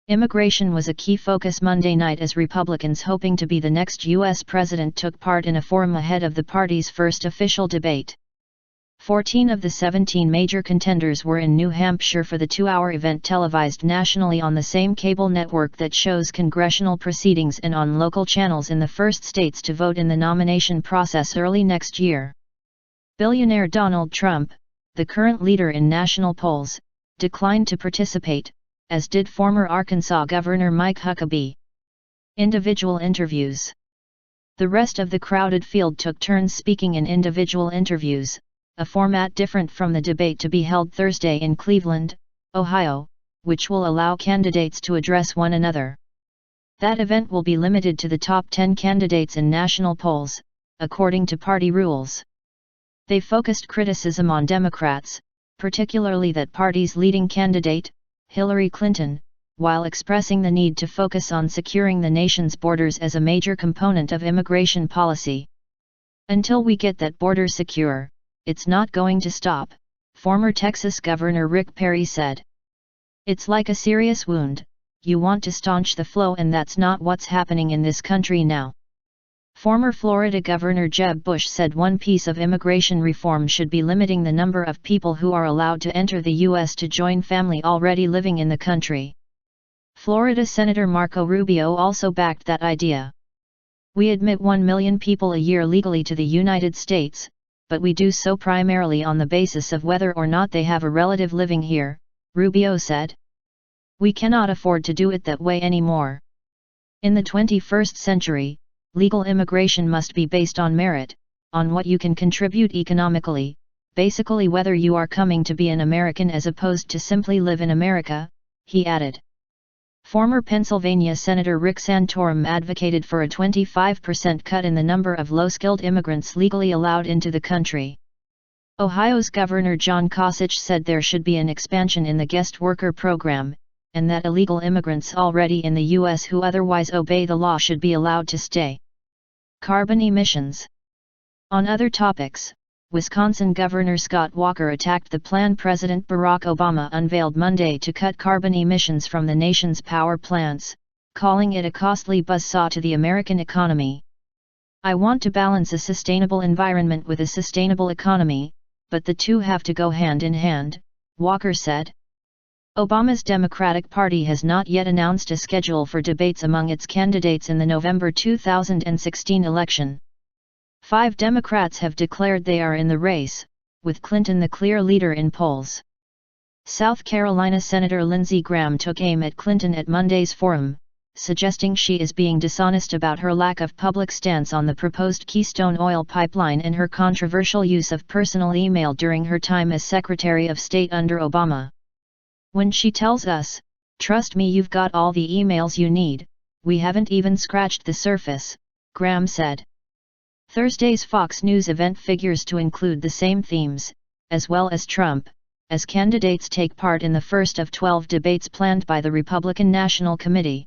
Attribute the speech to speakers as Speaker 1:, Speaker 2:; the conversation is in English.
Speaker 1: Immigration was a key focus Monday night as Republicans hoping to be the next U.S. president took part in a forum ahead of the party's first official debate. 14 of the 17 major contenders were in New Hampshire for the 2-hour event televised nationally on the same cable network that shows congressional proceedings and on local channels in the first states to vote in the nomination process early next year. Billionaire Donald Trump, the current leader in national polls, declined to participate, as did former Arkansas Governor Mike Huckabee. Individual interviews. The rest of the crowded field took turns speaking in individual interviews, a format different from the debate to be held Thursday in Cleveland, Ohio, which will allow candidates to address one another. That event will be limited to the top 10 candidates in national polls, according to party rules. They focused criticism on Democrats, particularly that party's leading candidate, Hillary Clinton, while expressing the need to focus on securing the nation's borders as a major component of immigration policy. Until we get that border secure, it's not going to stop, former Texas Governor Rick Perry said. It's like a serious wound, you want to staunch the flow, and that's not what's happening in this country now. Former Florida Governor Jeb Bush said one piece of immigration reform should be limiting the number of people who are allowed to enter the U.S. to join family already living in the country. Florida Senator Marco Rubio also backed that idea. We admit 1 million people a year legally to the United States, but we do so primarily on the basis of whether or not they have a relative living here, Rubio said. We cannot afford to do it that way anymore. In the 21st century, legal immigration must be based on merit, on what you can contribute economically, basically whether you are coming to be an American as opposed to simply live in America, he added. Former Pennsylvania Senator Rick Santorum advocated for a 25% cut in the number of low-skilled immigrants legally allowed into the country. Ohio's Governor John Kasich said there should be an expansion in the guest worker program, and that illegal immigrants already in the U.S. who otherwise obey the law should be allowed to stay. Carbon emissions. On other topics, Wisconsin Governor Scott Walker attacked the plan President Barack Obama unveiled Monday to cut carbon emissions from the nation's power plants, calling it a costly buzzsaw to the American economy. I want to balance a sustainable environment with a sustainable economy, but the two have to go hand in hand, Walker said. Obama's Democratic Party has not yet announced a schedule for debates among its candidates in the November 2016 election. 5 Democrats have declared they are in the race, with Clinton the clear leader in polls. South Carolina Senator Lindsey Graham took aim at Clinton at Monday's forum, suggesting she is being dishonest about her lack of public stance on the proposed Keystone Oil pipeline and her controversial use of personal email during her time as Secretary of State under Obama. When she tells us, "Trust me, you've got all the emails you need," we haven't even scratched the surface, Graham said. Thursday's Fox News event figures to include the same themes, as well as Trump, as candidates take part in the first of 12 debates planned by the Republican National Committee.